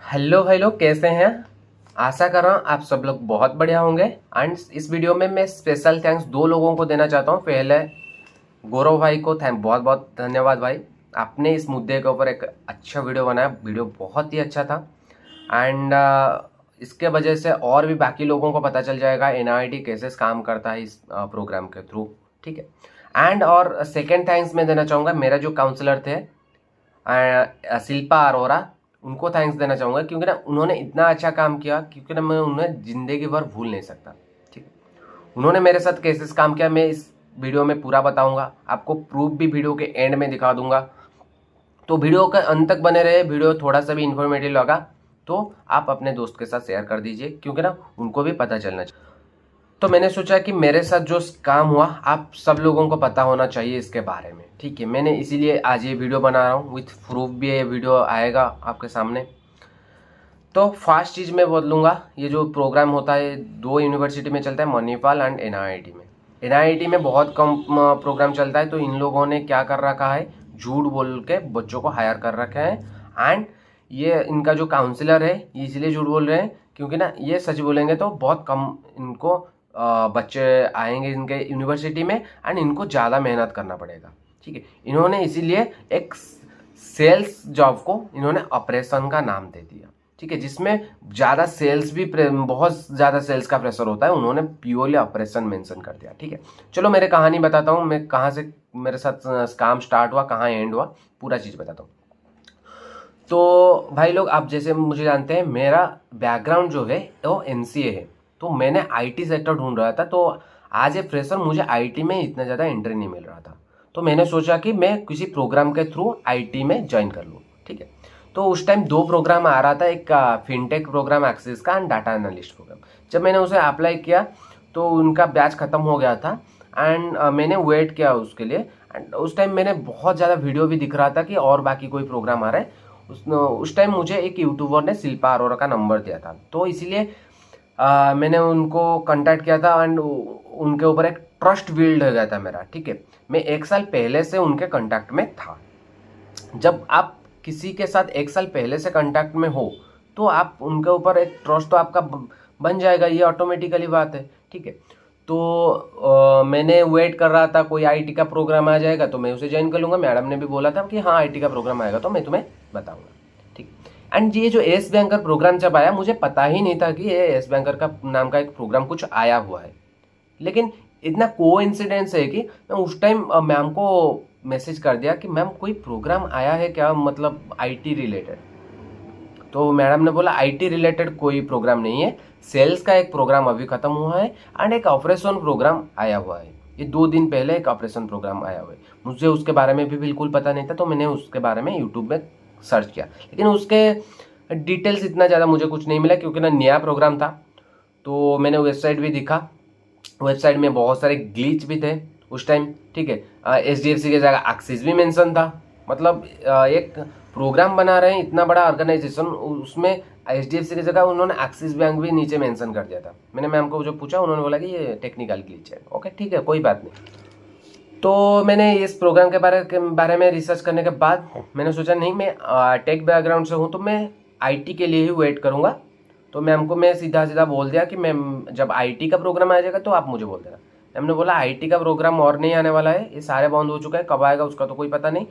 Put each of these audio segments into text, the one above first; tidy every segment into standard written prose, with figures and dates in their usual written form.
Hello भाई लोग, कैसे हैं। आशा कर रहा हूँ आप सब लोग बहुत बढ़िया होंगे। एंड इस वीडियो में मैं स्पेशल थैंक्स दो लोगों को देना चाहता हूँ। पहले गौरव भाई को बहुत बहुत धन्यवाद भाई, आपने इस मुद्दे के ऊपर एक अच्छा वीडियो बनाया। वीडियो बहुत ही अच्छा था। एंड इसके वजह से और भी बाकी लोगों को पता चल जाएगा एनआईटी कैसे काम करता है इस प्रोग्राम के थ्रू। ठीक है। एंड और सेकेंड थैंक्स मैं देना चाहूँगा मेरा जो काउंसलर थे शिल्पा अरोरा, उनको थैंक्स देना चाहूँगा क्योंकि ना उन्होंने इतना अच्छा काम किया क्योंकि ना मैं उन्हें ज़िंदगी भर भूल नहीं सकता। ठीक है। उन्होंने मेरे साथ कैसे काम किया मैं इस वीडियो में पूरा बताऊंगा, आपको प्रूफ भी वीडियो के एंड में दिखा दूंगा। तो वीडियो का अंत तक बने रहे। वीडियो थोड़ा सा भी इन्फॉर्मेटिव लगा तो आप अपने दोस्त के साथ शेयर कर दीजिए क्योंकि ना उनको भी पता चलना चाहिए। तो मैंने सोचा कि मेरे साथ जो काम हुआ आप सब लोगों को पता होना चाहिए इसके बारे में। ठीक है, मैंने इसीलिए आज ये वीडियो बना रहा हूँ, विथ प्रूफ भी ये वीडियो आएगा आपके सामने। तो फर्स्ट चीज़ मैं बोलूँगा, ये जो प्रोग्राम होता है दो यूनिवर्सिटी में चलता है, मणिपाल एंड एनआईटी में। एनआईटी में बहुत कम प्रोग्राम चलता है, तो इन लोगों ने क्या कर रखा है, झूठ बोल के बच्चों को हायर कर रखे हैं। एंड ये इनका जो काउंसलर है ये इसलिए झूठ बोल रहे हैं क्योंकि ना ये सच बोलेंगे तो बहुत कम इनको बच्चे आएंगे इनके यूनिवर्सिटी में एंड इनको ज़्यादा मेहनत करना पड़ेगा। ठीक है, इन्होंने इसीलिए एक सेल्स जॉब को इन्होंने ऑपरेशन का नाम दे दिया। ठीक है, जिसमें ज़्यादा सेल्स भी बहुत ज़्यादा सेल्स का प्रेशर होता है, उन्होंने प्योरली ऑपरेशन मेंशन कर दिया। ठीक है, चलो मेरे कहानी बताता हूँ, मैं कहाँ से मेरे साथ काम स्टार्ट हुआ, कहाँ एंड हुआ, पूरा चीज़ बताता हूँ। तो भाई लोग, आप जैसे मुझे जानते हैं मेरा बैकग्राउंड जो है वो एमसीए है, तो मैंने आईटी सेक्टर ढूंढ रहा था। तो आज ए फ्रेशर मुझे आईटी में इतना ज़्यादा एंट्री नहीं मिल रहा था, तो मैंने सोचा कि मैं किसी प्रोग्राम के थ्रू आईटी में ज्वाइन कर लूँ। ठीक है, तो उस टाइम दो प्रोग्राम आ रहा था, एक फिनटेक प्रोग्राम एक्सिस का एंड डाटा एनालिस्ट प्रोग्राम। जब मैंने उसे अप्लाई किया तो उनका बैच ख़त्म हो गया था एंड मैंने वेट किया उसके लिए। एंड उस टाइम मैंने बहुत ज़्यादा वीडियो भी दिख रहा था कि और बाकी कोई प्रोग्राम आ रहा है। उस टाइम मुझे एक यूट्यूबर ने शिल्पा अरोरा का नंबर दिया था, तो इसीलिए मैंने उनको कांटेक्ट किया था एंड उनके ऊपर एक ट्रस्ट बिल्ड हो गया था मेरा। ठीक है, मैं 1 साल पहले से उनके कांटेक्ट में था। जब आप किसी के साथ 1 साल पहले से कांटेक्ट में हो तो आप उनके ऊपर एक ट्रस्ट तो आपका बन जाएगा, ये ऑटोमेटिकली बात है। ठीक है, तो मैंने वेट कर रहा था कोई आईटी का प्रोग्राम आ जाएगा तो मैं उसे ज्वाइन कर लूँगा। मैडम ने भी बोला था कि हाँ आईटी का प्रोग्राम आएगा तो मैं तुम्हें बताऊँगा। ठीक, एंड ये जो एस बैंकर प्रोग्राम जब आया मुझे पता ही नहीं था कि ये एस बैंकर का नाम का एक प्रोग्राम कुछ आया हुआ है। लेकिन इतना कोइंसिडेंस है कि मैं उस टाइम मैम को मैसेज कर दिया कि मैम कोई प्रोग्राम आया है क्या, मतलब आईटी रिलेटेड। तो मैडम ने बोला आईटी रिलेटेड कोई प्रोग्राम नहीं है, सेल्स का एक प्रोग्राम अभी खत्म हुआ है एंड एक ऑपरेशन प्रोग्राम आया हुआ है। ये 2 दिन पहले एक ऑपरेशन प्रोग्राम आया हुआ है। मुझे उसके बारे में भी बिल्कुल पता नहीं था, तो मैंने उसके बारे में यूट्यूब में सर्च किया, लेकिन उसके डिटेल्स इतना ज़्यादा मुझे कुछ नहीं मिला क्योंकि ना नया प्रोग्राम था। तो मैंने वेबसाइट भी दिखा, वेबसाइट में बहुत सारे ग्लिच भी थे उस टाइम। ठीक है, एचडीएफसी की जगह एक्सिस भी मेंशन था। मतलब एक प्रोग्राम बना रहे हैं इतना बड़ा ऑर्गेनाइजेशन, उसमें एचडीएफसी की जगह उन्होंने एक्सिस बैंक भी नीचे मेंशन कर दिया था। मैंने मैम को जो पूछा उन्होंने बोला कि ये टेक्निकल ग्लिच है। ओके ठीक है, कोई बात नहीं। तो मैंने इस प्रोग्राम के बारे में रिसर्च करने के बाद मैंने सोचा नहीं, मैं टेक बैकग्राउंड से हूँ तो मैं आईटी के लिए ही वेट करूँगा। तो मैम को मैं सीधा सीधा बोल दिया कि मैम जब आईटी का प्रोग्राम आ जाएगा तो आप मुझे बोल देना। मैम ने बोला आईटी का प्रोग्राम और नहीं आने वाला है, ये सारे बंद हो चुका है, कब आएगा उसका तो कोई पता नहीं,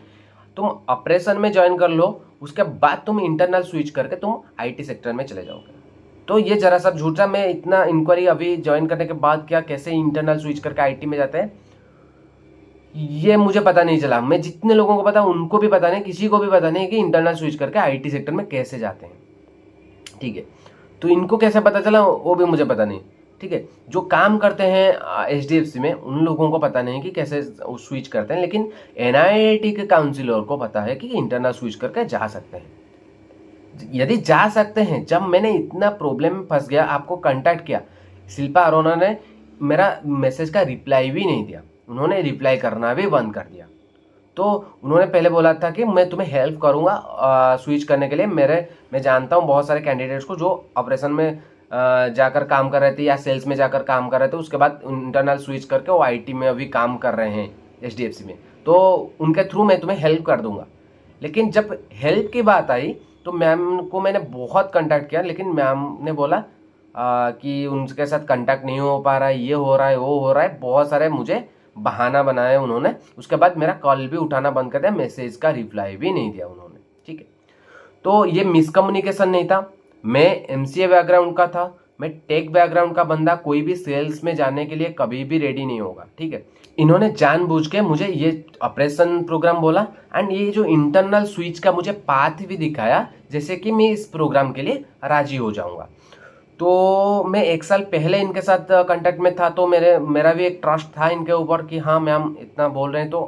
तुम ऑपरेशन में ज्वाइन कर लो, उसके बाद तुम इंटरनल स्विच करके तुम आईटी सेक्टर में चले जाओगे। तो ये जरा सा झूठा, मैं इतना इंक्वायरी अभी ज्वाइन करने के बाद क्या कैसे इंटरनल स्विच करके आईटी में जाते हैं ये मुझे पता नहीं चला। मैं जितने लोगों को पता उनको भी पता नहीं, किसी को भी पता नहीं कि इंटरनल स्विच करके आईटी सेक्टर में कैसे जाते हैं। ठीक है, तो इनको कैसे पता चला वो भी मुझे पता नहीं। ठीक है, जो काम करते हैं एचडीएफसी में उन लोगों को पता नहीं कि कैसे स्विच करते हैं, लेकिन एनआईटी के काउंसिलर को पता है कि इंटरनल स्विच करके जा सकते हैं। यदि जा सकते हैं, जब मैंने इतना प्रॉब्लम में फंस गया, आपको कांटेक्ट किया, शिल्पा अरोरा ने मेरा मैसेज का रिप्लाई भी नहीं दिया, उन्होंने रिप्लाई करना भी बंद कर दिया। तो उन्होंने पहले बोला था कि मैं तुम्हें हेल्प करूंगा स्विच करने के लिए। मैं जानता हूँ बहुत सारे कैंडिडेट्स को जो ऑपरेशन में जाकर काम कर रहे थे या सेल्स में जाकर काम कर रहे थे, उसके बाद इंटरनल स्विच करके वो आईटी में अभी काम कर रहे हैं एचडीएफसी में, तो उनके थ्रू मैं तुम्हें हेल्प कर दूंगा। लेकिन जब हेल्प की बात आई तो मैम को मैंने बहुत कांटेक्ट किया, लेकिन मैम ने बोला कि उनके साथ कांटेक्ट नहीं हो पा रहा है, ये हो रहा है, वो हो रहा है, बहुत सारे मुझे बहाना बनाया उन्होंने। उसके बाद मेरा कॉल भी उठाना बंद कर दिया, मैसेज का रिप्लाई भी नहीं दिया उन्होंने, ठीक है। तो ये मिसकम्युनिकेशन नहीं था। मैं एमसीए बैकग्राउंड का था, मैं टेक बैकग्राउंड का बंदा कोई भी सेल्स में जाने के लिए कभी भी रेडी नहीं होगा, ठीक है। इन्होंने जानबूझ के मुझे ये ऑपरेशन प्रोग्राम बोला एंड ये जो इंटरनल स्विच का मुझे पाथ भी दिखाया, जैसे कि मैं इस प्रोग्राम के लिए राजी हो जाऊंगा। तो मैं 1 साल पहले इनके साथ कांटेक्ट में था, तो मेरा भी एक ट्रस्ट था इनके ऊपर कि हाँ मैम इतना बोल रहे हैं तो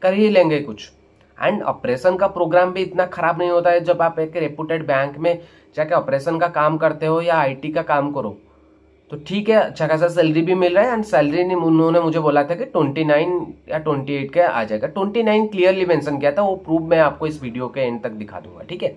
कर ही लेंगे कुछ। एंड ऑपरेशन का प्रोग्राम भी इतना खराब नहीं होता है। जब आप एक रेपुटेड बैंक में जाके ऑपरेशन का काम करते हो या आईटी का काम करो तो ठीक है, अच्छा खासा सैलरी भी मिल रहा है। एंड सैलरी उन्होंने मुझे बोला था कि 29 या 28 के आ जाएगा। 29 क्लियरली मेंशन किया था, वो प्रूफ मैं आपको इस वीडियो के एंड तक दिखा दूंगा, ठीक है।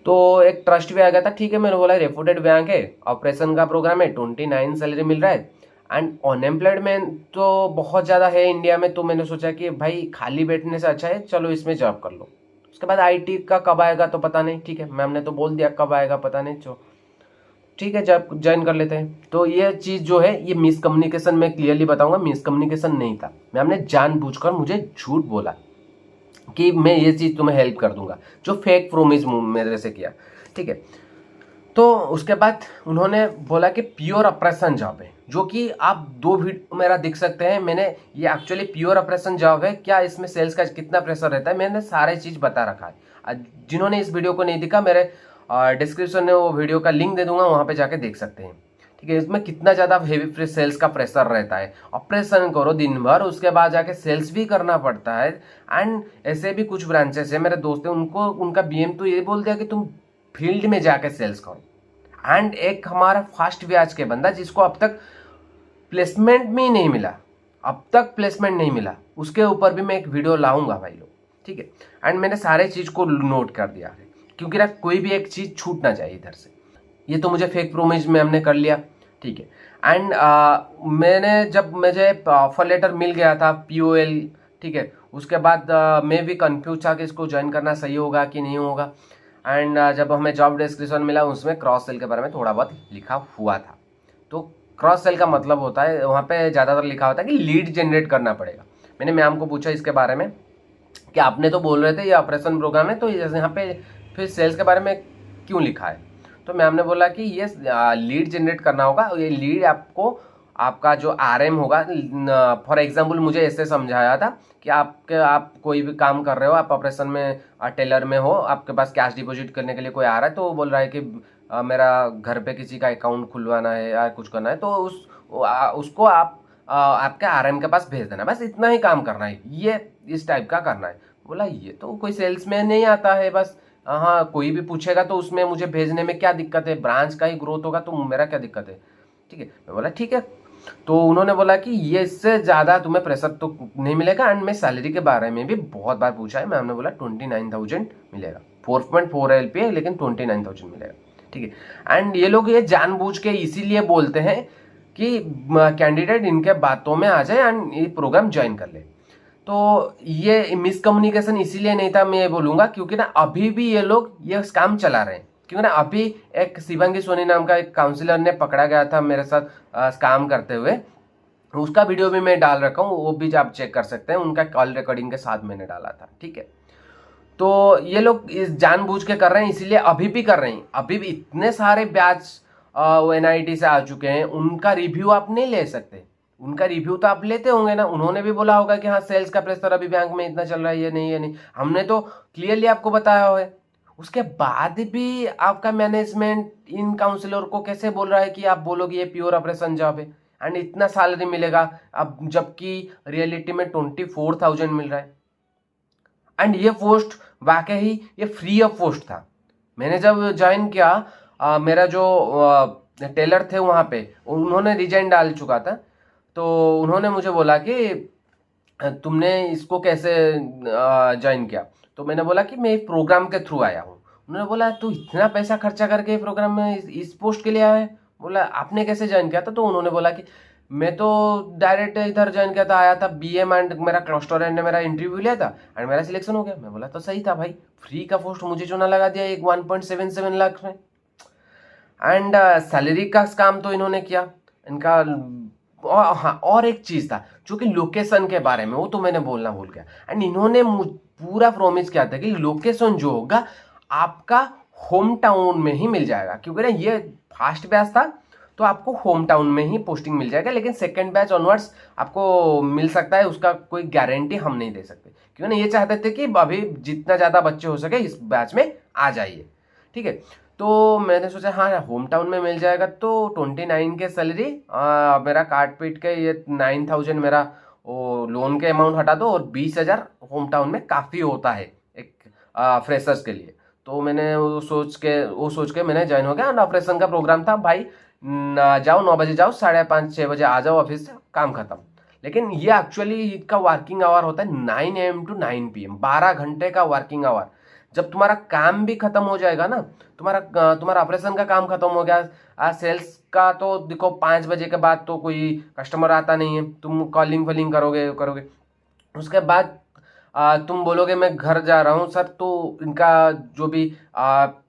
तो एक ट्रस्ट भी आ गया था, ठीक है। मैंने बोला रेपुटेड बैंक है, ऑपरेशन का प्रोग्राम है, 29 सैलरी मिल रहा है एंड अनएम्प्लॉयमेंट तो बहुत ज़्यादा है इंडिया में। तो मैंने सोचा कि भाई खाली बैठने से अच्छा है चलो इसमें जॉब कर लो। उसके बाद आईटी का कब आएगा तो पता नहीं, ठीक है। मैम ने तो बोल दिया कब आएगा पता नहीं, चलो ठीक है जॉब ज्वाइन कर लेते हैं। तो ये चीज़ जो है ये मिसकम्युनिकेशन, मैं क्लियरली बताऊंगा मिसकम्युनिकेशन नहीं था। मैम ने जानबूझकर मुझे झूठ बोला कि मैं ये चीज़ तुम्हें हेल्प कर दूंगा, जो फेक प्रोमिस मेरे से किया, ठीक है। तो उसके बाद उन्होंने बोला कि प्योर ऑपरेशन जॉब है, जो कि आप 2 वीडियो मेरा देख सकते हैं। मैंने ये एक्चुअली प्योर ऑपरेशन जॉब है, क्या इसमें सेल्स का कितना प्रेशर रहता है मैंने सारे चीज़ बता रखा है। जिन्होंने इस वीडियो को नहीं देखा, मेरे डिस्क्रिप्शन में वो वीडियो का लिंक दे दूंगा, वहाँ पे जाके देख सकते हैं, ठीक है। इसमें कितना ज़्यादा हेवी सेल्स का प्रेशर रहता है। ऑपरेशन करो दिन भर, उसके बाद जाके सेल्स भी करना पड़ता है। एंड ऐसे भी कुछ ब्रांचेस है, मेरे दोस्त हैं, उनको उनका बीएम तो ये बोल दिया कि तुम फील्ड में जाके सेल्स करो। एंड एक हमारा फास्ट ब्याज के बंदा जिसको अब तक प्लेसमेंट भी नहीं मिला, अब तक प्लेसमेंट नहीं मिला, उसके ऊपर भी मैं एक वीडियो लाऊंगा भाई लोग, ठीक है। एंड मैंने सारे चीज़ को नोट कर दिया है, क्योंकि ना कोई भी एक चीज़ छूट ना जाए इधर से। ये तो मुझे फेक प्रोमिस में हमने कर लिया, ठीक है। एंड मैंने जब मुझे ऑफर लेटर मिल गया था POL, ठीक है, उसके बाद मैं भी कंफ्यूज था कि इसको ज्वाइन करना सही होगा कि नहीं होगा। एंड जब हमें जॉब डिस्क्रिप्शन मिला उसमें क्रॉस सेल के बारे में थोड़ा बहुत लिखा हुआ था। तो क्रॉस सेल का मतलब होता है, वहाँ पे ज़्यादातर लिखा होता है कि लीड जनरेट करना पड़ेगा। मैंने मैम को पूछा इसके बारे में कि आपने तो बोल रहे थे ये ऑपरेशन प्रोग्राम है, तो यहाँ पे फिर सेल्स के बारे में क्यों लिखा है? तो मैम ने बोला कि ये लीड जनरेट करना होगा। ये लीड आपको आपका जो RM होगा, फॉर एग्जांपल मुझे ऐसे समझाया था कि आप कोई भी काम कर रहे हो, आप ऑपरेशन में टेलर में हो, आपके पास कैश डिपॉजिट करने के लिए कोई आ रहा है, तो वो बोल रहा है कि मेरा घर पे किसी का अकाउंट खुलवाना है या कुछ करना है, तो उसको आप आपके RM के पास भेज देना, बस इतना ही काम करना है, ये इस टाइप का करना है। बोला ये तो कोई सेल्समैन नहीं आता है, बस हाँ कोई भी पूछेगा तो उसमें मुझे भेजने में क्या दिक्कत है, ब्रांच का ही ग्रोथ होगा तो मेरा क्या दिक्कत है, ठीक है। मैं बोला ठीक है। तो उन्होंने बोला कि ये इससे ज़्यादा तुम्हें प्रेशर तो नहीं मिलेगा। एंड मैं सैलरी के बारे में भी बहुत बार पूछा है, मैं हमने बोला 29,000 मिलेगा, 4.4 LP है लेकिन 29,000 मिलेगा, ठीक है। एंड ये लोग ये जानबूझ के इसीलिए बोलते हैं कि कैंडिडेट इनके बातों में आ जाए एंड ये प्रोग्राम ज्वाइन कर ले। तो ये मिसकम्युनिकेशन इसीलिए नहीं था, मैं ये बोलूँगा, क्योंकि ना अभी भी ये लोग ये काम चला रहे हैं। क्योंकि ना अभी एक शिवांगी सोनी नाम का एक काउंसलर ने पकड़ा गया था मेरे साथ काम करते हुए, उसका वीडियो भी मैं डाल रखा हूँ, वो भी आप चेक कर सकते हैं, उनका कॉल रिकॉर्डिंग के साथ मैंने डाला था, ठीक है। तो ये लोग इस जानबूझ के कर रहे हैं, इसीलिए अभी भी कर रहे हैं। अभी भी इतने सारे बैच NIT से आ चुके हैं, उनका रिव्यू आप नहीं ले सकते। उनका रिव्यू तो आप लेते होंगे ना, उन्होंने भी बोला होगा कि हाँ सेल्स का प्रेशर अभी बैंक में इतना चल रहा है, ये नहीं ये नहीं, हमने तो क्लियरली आपको बताया है। उसके बाद भी आपका मैनेजमेंट इन काउंसलर को कैसे बोल रहा है कि आप बोलोगे ये प्योर ऑपरेशन जॉब है एंड इतना सैलरी मिलेगा, अब जबकि रियलिटी में 24,000 मिल रहा है। एंड ये पोस्ट वाकई ये फ्री ऑफ पोस्ट था। मैंने जब ज्वाइन किया, मेरा जो टेलर थे वहाँ पे उन्होंने रिजाइन डाल चुका था, तो उन्होंने मुझे बोला कि तुमने इसको कैसे ज्वाइन किया? तो मैंने बोला कि मैं एक प्रोग्राम के थ्रू आया हूँ। उन्होंने बोला तू इतना पैसा खर्चा करके प्रोग्राम में इस पोस्ट के लिए आया है? बोला आपने कैसे ज्वाइन किया था? तो उन्होंने बोला कि मैं तो डायरेक्ट इधर ज्वाइन किया था, आया था BM एंड मेरा क्लस्टर ने मेरा इंटरव्यू लिया था एंड मेरा सिलेक्शन हो गया। मैं बोला तो सही था भाई, फ्री का पोस्ट मुझे चुना लगा दिया एक 1.77 लाख में। एंड सैलरी का काम तो इन्होंने किया इनका। और हाँ, और एक चीज था जो कि लोकेशन के बारे में, वो तो मैंने बोलना भूल गया। एंड इन्होंने पूरा प्रॉमिस किया था कि लोकेशन जो होगा आपका होम टाउन में ही मिल जाएगा, क्योंकि ना ये फर्स्ट बैच था तो आपको होम टाउन में ही पोस्टिंग मिल जाएगा, लेकिन सेकंड बैच ऑनवर्ड्स आपको मिल सकता है, उसका कोई गारंटी हम नहीं दे सकते, क्योंकि ना ये चाहते थे कि अभी जितना ज़्यादा बच्चे हो सके इस बैच में आ जाइए। ठीक है, तो मैंने सोचा हाँ होम टाउन में मिल जाएगा, तो 29 के सैलरी मेरा काट पीट के ये 9,000 मेरा वो लोन के अमाउंट हटा दो और 20,000 होम टाउन में काफ़ी होता है एक फ्रेशर्स के लिए। तो मैंने वो सोच के मैंने ज्वाइन हो गया। एंड ऑपरेशन का प्रोग्राम था भाई, जाओ 9 बजे जाओ, 5:30-6 बजे आ जाओ ऑफिस से, काम खत्म। लेकिन ये एक्चुअली इसका वर्किंग आवर होता है 9 AM to 9 PM, 12 घंटे का वर्किंग आवर। जब तुम्हारा काम भी खत्म हो जाएगा ना, तुम्हारा ऑपरेशन का काम खत्म हो गया, आज सेल्स का तो देखो 5 बजे के बाद तो कोई कस्टमर आता नहीं है, तुम कॉलिंग फॉलिंग करोगे करोगे उसके बाद तुम बोलोगे मैं घर जा रहा हूँ सर, तो इनका जो भी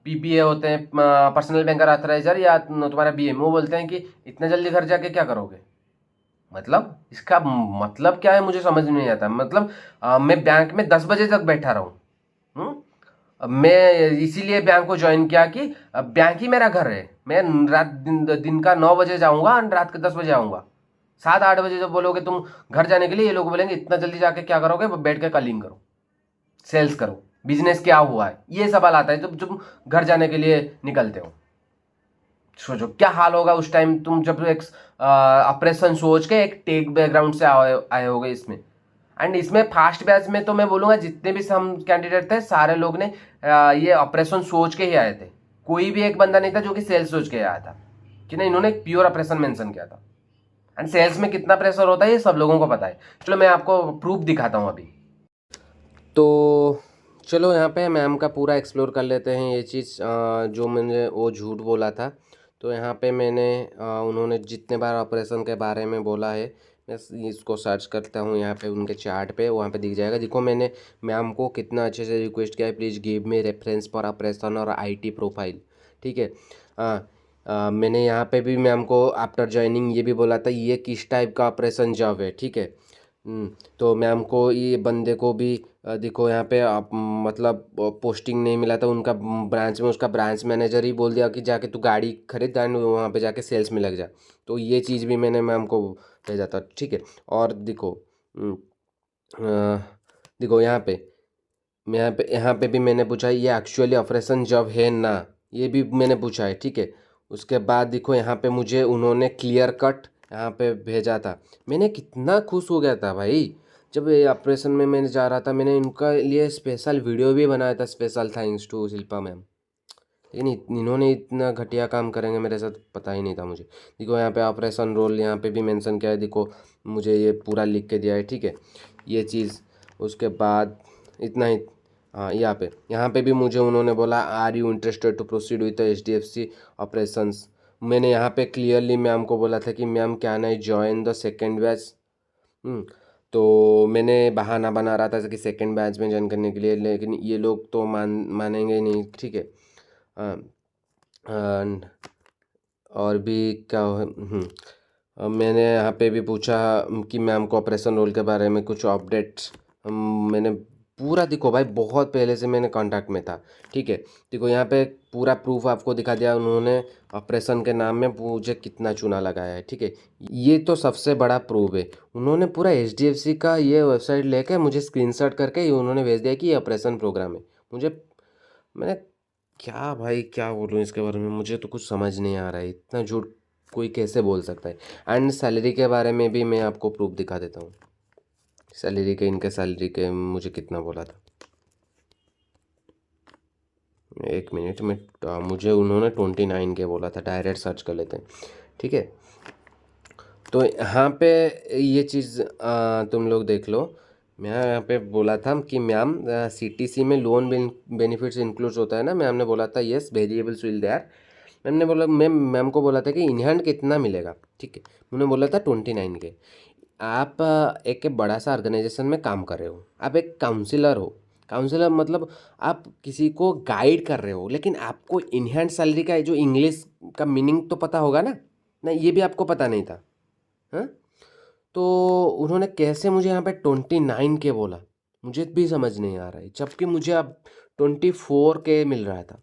PPA होते हैं, पर्सनल बैंकर ऑथराइजर या तुम्हारा BM, वो बोलते हैं कि इतने जल्दी घर जाके क्या करोगे। मतलब इसका मतलब क्या है मुझे समझ में नहीं आता। मतलब मैं बैंक में 10 बजे तक बैठा रहूं। मैं इसीलिए बैंक को ज्वाइन किया कि बैंक ही मेरा घर है। मैं दिन का 9 बजे जाऊंगा और रात के 10 बजे आऊंगा। 7-8 बजे जब बोलोगे तुम घर जाने के लिए, ये लोग बोलेंगे इतना जल्दी जाके क्या करोगे, बैठ के कॉलिंग करो, सेल्स करो, बिजनेस क्या हुआ है, ये सवाल आता है जब तुम घर जाने के लिए निकलते हो। सोचो क्या हाल होगा उस टाइम, तुम जब एक ऑपरेशन सोच के एक टेक बैकग्राउंड से आए होगे इसमें। एंड इसमें फास्ट बैच में तो मैं बोलूंगा जितने भी हम कैंडिडेट थे सारे लोग ने ये ऑपरेशन सोच के ही आए थे। कोई भी एक बंदा नहीं था जो कि सेल्स सोच के आया था, कि ना इन्होंने प्योर ऑपरेशन मेंशन किया था। एंड सेल्स में कितना प्रेशर होता है ये सब लोगों को पता है। चलो मैं आपको प्रूफ दिखाता हूँ अभी। तो चलो यहाँ पे मैम का पूरा एक्सप्लोर कर लेते हैं ये चीज़, जो मैंने वो झूठ बोला था। तो यहाँ पे मैंने उन्होंने जितने बार ऑपरेशन के बारे में बोला है, मैं इसको सर्च करता हूँ यहाँ पे उनके चार्ट पे, वहाँ पे दिख जाएगा। देखो मैंने मैम को कितना अच्छे से रिक्वेस्ट किया है, please give me reference for operation और IT प्रोफाइल। ठीक है, मैंने यहाँ पे भी मैम को आफ्टर ज्वाइनिंग ये भी बोला था ये किस टाइप का ऑपरेशन जॉब है। ठीक है, तो मैम को ये बंदे को भी देखो यहाँ पे आप मतलब पोस्टिंग नहीं मिला था उनका ब्रांच में, उसका ब्रांच मैनेजर ही बोल दिया कि जाके तू गाड़ी खरीद एंड वहाँ पे जाके सेल्स में लग जा। तो ये चीज़ भी मैंने मैम को भेजा था। ठीक है, और देखो देखो यहाँ पे भी मैंने पूछा ये एक्चुअली ऑपरेशन जॉब है ना, ये भी मैंने पूछा है। ठीक है, उसके बाद देखो यहाँ पे मुझे उन्होंने क्लियर कट यहाँ पे भेजा था। मैंने कितना खुश हो गया था भाई जब ये ऑपरेशन में मैंने जा रहा था। मैंने इनका लिए स्पेशल वीडियो भी बनाया था, special thanks to Shilpa ma'am. लेकिन इन्होंने इतना घटिया काम करेंगे मेरे साथ पता ही नहीं था मुझे। देखो यहाँ पे ऑपरेशन रोल यहाँ पे भी मेंशन किया है, देखो मुझे ये पूरा लिख के दिया है। ठीक है, ये चीज़ उसके बाद इतना ही। हाँ, यहाँ पे भी मुझे उन्होंने बोला are you interested to proceed with HDFC operations. मैंने यहाँ पे क्लियरली मैम को बोला था कि ma'am can I join the second batch. तो मैंने बहाना बना रहा था कि सेकेंड बैच में ज्वाइन करने के लिए, लेकिन ये लोग तो मानेंगे ही नहीं। ठीक है, और भी क्या मैंने यहाँ पे भी पूछा कि मैम को ऑपरेशन रोल के बारे में कुछ अपडेट्स। मैंने पूरा देखो भाई बहुत पहले से मैंने कांटेक्ट में था। ठीक है, देखो यहाँ पे पूरा प्रूफ आपको दिखा दिया उन्होंने, ऑपरेशन के नाम में मुझे कितना चूना लगाया है। ठीक है, ये तो सबसे बड़ा प्रूफ है। उन्होंने पूरा HDFC का ये वेबसाइट लेके मुझे स्क्रीनशॉट करके ये उन्होंने भेज दिया कि ये ऑपरेशन प्रोग्राम है। मैंने क्या भाई क्या बोलूँ इसके बारे में, मुझे तो कुछ समझ नहीं आ रहा है, इतना झूठ कोई कैसे बोल सकता है। एंड सैलरी के बारे में भी मैं आपको प्रूफ दिखा देता हूँ। इनके सैलरी के मुझे कितना बोला था, एक मिनट में मुझे उन्होंने 29 के बोला था। डायरेक्ट सर्च कर लेते हैं। ठीक है, तो यहाँ पे ये चीज़ तुम लोग देख लो। मैं यहाँ पे बोला था कि मैम CTC में लोन बेनिफिट्स इंक्लूड होता है ना, मैम ने बोला था yes variables will there. Ma'am ने बोला, मैम को बोला था कि इन हैंड कितना मिलेगा, ठीक है। उन्होंने बोला था 29 के। आप एक बड़ा सा ऑर्गेनाइजेशन में काम कर रहे हो, आप एक काउंसिलर हो। काउंसिलर मतलब आप किसी को गाइड कर रहे हो, लेकिन आपको इन हैंड सैलरी का जो इंग्लिश का मीनिंग तो पता होगा ना, ये भी आपको पता नहीं था। हाँ, तो उन्होंने कैसे मुझे यहाँ पे 29 के बोला, मुझे भी समझ नहीं आ रहा है, जबकि मुझे अब 24 के मिल रहा था।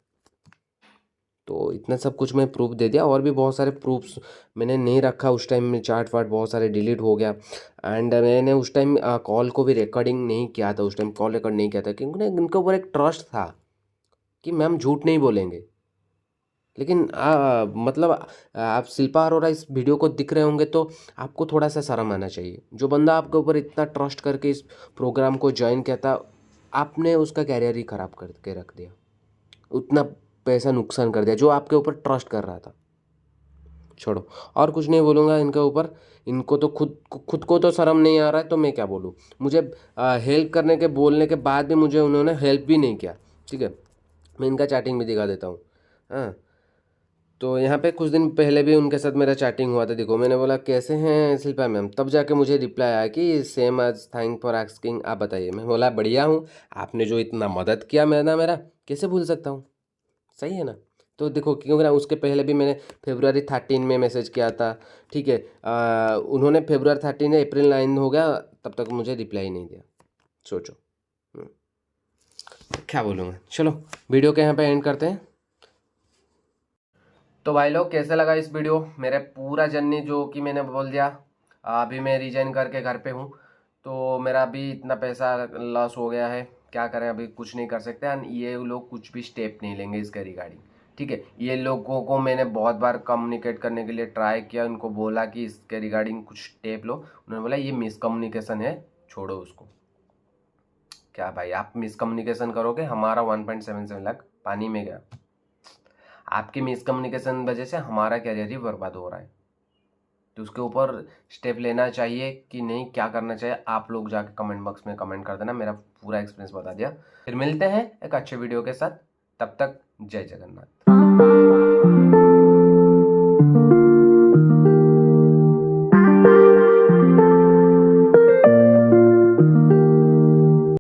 तो इतना सब कुछ मैं प्रूफ दे दिया, और भी बहुत सारे प्रूफ्स मैंने नहीं रखा उस टाइम में, चार्ट वार्ट बहुत सारे डिलीट हो गया। एंड मैंने उस टाइम कॉल को भी रिकॉर्डिंग नहीं किया था, उस टाइम कॉल रिकॉर्ड नहीं किया था, क्योंकि इनके ऊपर एक ट्रस्ट था कि मैम झूठ नहीं बोलेंगे। लेकिन मतलब आप शिल्पा अरोरा इस वीडियो को दिख रहे होंगे तो आपको थोड़ा सा शर्म आना चाहिए। जो बंदा आपके ऊपर इतना ट्रस्ट करके इस प्रोग्राम को ज्वाइन किया था, आपने उसका कैरियर ही ख़राब करके रख दिया, उतना पैसा नुकसान कर दिया जो आपके ऊपर ट्रस्ट कर रहा था। छोड़ो, और कुछ नहीं बोलूँगा इनके ऊपर। इनको तो खुद को तो शर्म नहीं आ रहा है, तो मैं क्या बोलूँ। मुझे हेल्प करने के बोलने के बाद भी मुझे उन्होंने हेल्प भी नहीं किया, ठीक है। मैं इनका चैटिंग भी दिखा देता हूँ। हाँ, तो यहाँ पे कुछ दिन पहले भी उनके साथ मेरा चैटिंग हुआ था। देखो, मैंने बोला कैसे हैं शिल्पा मैम, तब जाके मुझे रिप्लाई आया कि सेम आज, थैंक फॉर आस्किंग, आप बताइए। मैं बोला बढ़िया हूँ, आपने जो इतना मदद किया मेरा कैसे भूल सकता हूँ, सही है ना। तो देखो, क्योंकि ना उसके पहले भी मैंने February 13 में मैसेज किया था, ठीक है। उन्होंने February 13 है, April 9 हो गया, तब तक मुझे रिप्लाई नहीं दिया। सोचो, क्या बोलूँगा। चलो, वीडियो के यहाँ पे एंड करते हैं। तो भाई लोग, कैसे लगा इस वीडियो, मेरे पूरा जर्नी जो कि मैंने बोल दिया। अभी मैं रिजाइन करके घर पे हूँ, तो मेरा अभी इतना पैसा लॉस हो गया है, क्या करें, अभी कुछ नहीं कर सकते। एंड ये लोग कुछ भी स्टेप नहीं लेंगे इसके रिगार्डिंग, ठीक है। ये लोगों को मैंने बहुत बार कम्युनिकेट करने के लिए ट्राई किया, उनको बोला कि इसके रिगार्डिंग कुछ स्टेप लो। उन्होंने बोला ये मिसकम्युनिकेशन है, छोड़ो उसको। क्या भाई, आप मिसकम्युनिकेशन करोगे, हमारा 1.77 लाख पानी में गया। आपकी मिसकम्युनिकेशन वजह से हमारा कैरियर ही बर्बाद हो रहा है। तो उसके ऊपर स्टेप लेना चाहिए कि नहीं, क्या करना चाहिए, आप लोग जाके कमेंट बॉक्स में कमेंट कर देना। मेरा पूरा एक्सपीरियंस बता दिया। फिर मिलते हैं एक अच्छे वीडियो के साथ, तब तक जय जगन्नाथ।